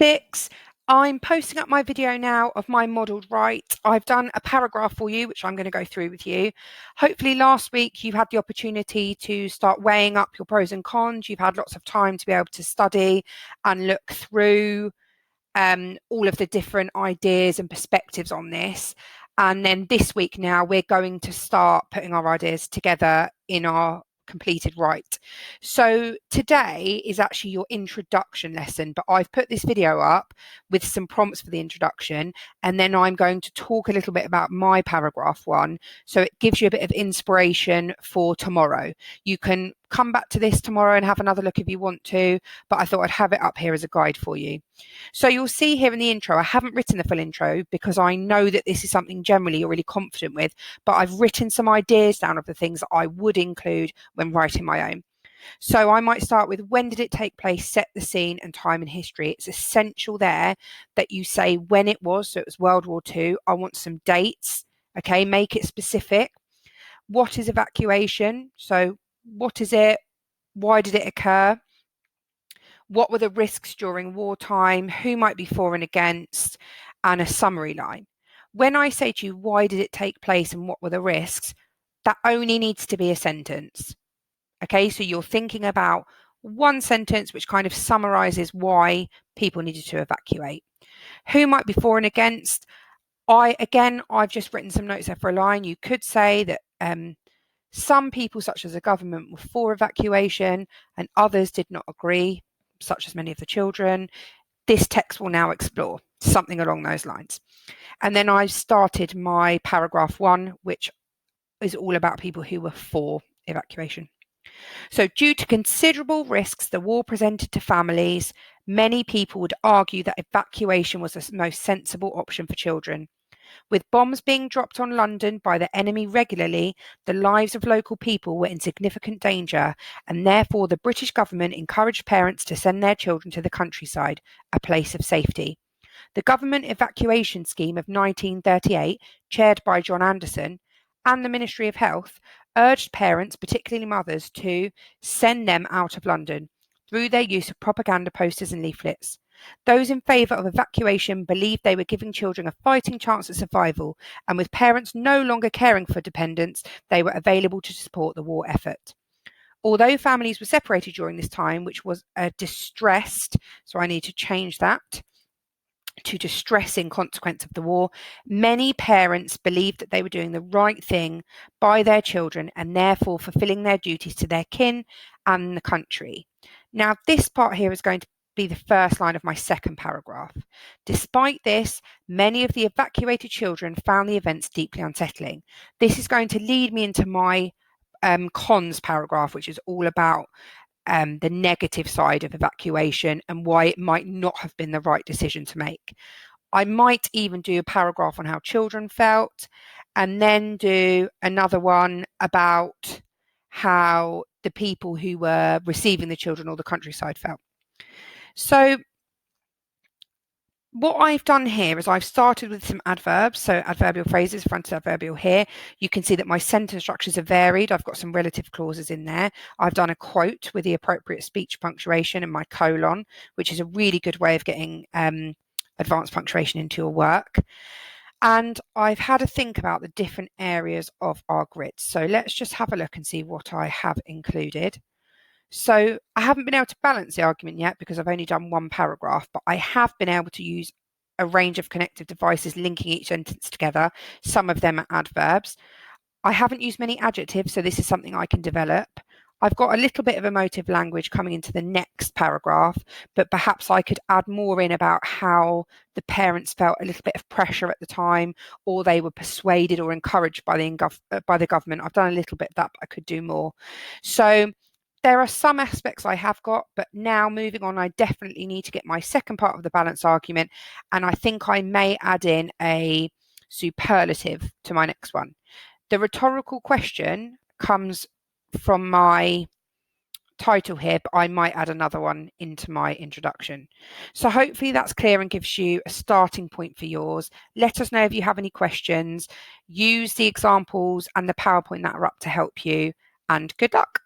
6. I'm posting up my video now of my modelled right. I've done a paragraph for you, which I'm going to go through with you. Hopefully last week you've had the opportunity to start weighing up your pros and cons. You've had lots of time to be able to study and look through all of the different ideas and perspectives on this. And then this week now we're going to start putting our ideas together in our completed right. So today is actually your introduction lesson, but I've put this video up with some prompts for the introduction, and then I'm going to talk a little bit about my paragraph 1, so it gives you a bit of inspiration for tomorrow. You can come back to this tomorrow and have another look if you want to, but I thought I'd have it up here as a guide for you. So you'll see here in the intro, I haven't written the full intro because I know that this is something generally you're really confident with, but I've written some ideas down of the things that I would include when writing my own. So I might start with, when did it take place, set the scene and time in history. It's essential there that you say when it was, so it was World War II. I want some dates, okay, make it specific. What is evacuation? So what is it? Why did it occur? What were the risks during wartime? Who might be for and against? And a summary line. When I say to you, why did it take place and what were the risks? That only needs to be a sentence. Okay, so you're thinking about one sentence which kind of summarizes why people needed to evacuate. Who might be for and against? I've just written some notes there for a line. You could say that some people, such as the government, were for evacuation and others did not agree, such as many of the children. This text will now explore something along those lines. And then I started my paragraph 1, which is all about people who were for evacuation. So due to considerable risks the war presented to families, many people would argue that evacuation was the most sensible option for children. With bombs being dropped on London by the enemy regularly, the lives of local people were in significant danger, and therefore the British government encouraged parents to send their children to the countryside, a place of safety. The government evacuation scheme of 1938, chaired by John Anderson, and the Ministry of Health, urged parents, particularly mothers, to send them out of London through their use of propaganda posters and leaflets. Those in favour of evacuation believed they were giving children a fighting chance at survival, and with parents no longer caring for dependents, they were available to support the war effort. Although families were separated during this time, which was distressed, so I need to change that to distressing consequence of the war, many parents believed that they were doing the right thing by their children and therefore fulfilling their duties to their kin and the country. Now, this part here is going to be the first line of my second paragraph. Despite this, many of the evacuated children found the events deeply unsettling. This is going to lead me into my cons paragraph, which is all about the negative side of evacuation and why it might not have been the right decision to make. I might even do a paragraph on how children felt, and then do another one about how the people who were receiving the children or the countryside felt. So what I've done here is I've started with some adverbs, so adverbial phrases, front adverbial here. You can see that my sentence structures are varied. I've got some relative clauses in there. I've done a quote with the appropriate speech punctuation and my colon, which is a really good way of getting advanced punctuation into your work. And I've had a think about the different areas of our grid. So let's just have a look and see what I have included. So I haven't been able to balance the argument yet because I've only done one paragraph, but I have been able to use a range of connective devices linking each sentence together. Some of them are adverbs. I haven't used many adjectives, so this is something I can develop. I've got a little bit of emotive language coming into the next paragraph, but perhaps I could add more in about how the parents felt a little bit of pressure at the time, or they were persuaded or encouraged by the government. I've done a little bit of that, but I could do more. So there are some aspects I have got, but now moving on, I definitely need to get my second part of the balance argument, and I think I may add in a superlative to my next one. The rhetorical question comes from my title here, but I might add another one into my introduction. So hopefully that's clear and gives you a starting point for yours. Let us know if you have any questions. Use the examples and the PowerPoint that are up to help you, and good luck.